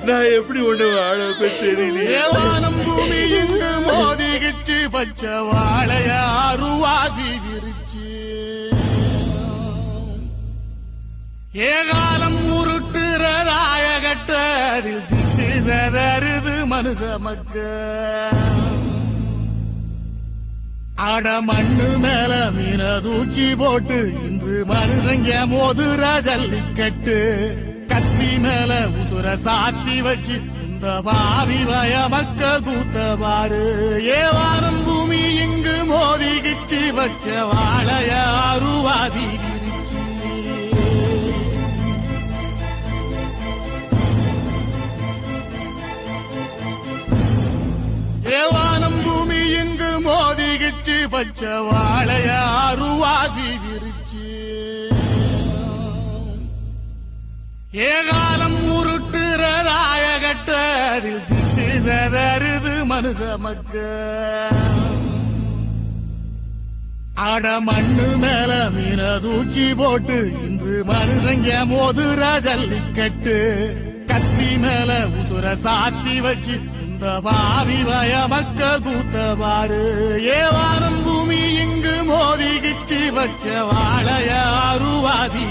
நான் எப்படி ஒண்ணு வாழ தெரியல. வானம் பூமி இங்கு மோதிகிச்சு பச்சை வாழையாறு வாசி விரிச்சு ஏகாலம் உருட்டுறதாய கட்டதில் சிசிதருது மனுஷ மக்க அட மண்ணு மேல மீன தூக்கி போட்டு இன்று மனுஷங்க மோதுர ஜல்லிக்கட்டு கத்தி மேல உசுர சாத்தி வச்சு இந்த பாவி வய மக்க கூத்தவாறு ஏவாரம் பூமி இங்கு மோதிகிச்சு வச்ச வாழையாறு வாசி விரிச்சு ஏவானம் பூமி இங்கு மோதிகிச்சு பச்ச வாழையாறு வாசி விரிச்சு ஏகாலம் உருட்டுறதாய கட்டதில் சிசிதருது மனுஷ மக்க அட மண்ணு மேல மீன தூக்கி போட்டு இன்று மனுஷங்க மோதுர ஜல்லிக்கட்டு கத்தி மேல உசுர சாத்தி வச்சு இந்த பாவி வய மக்க கூத்தவாறு ஏவாரம் பூமி இங்கு மோதிகிச்சு வச்ச வாழையாறு வாசி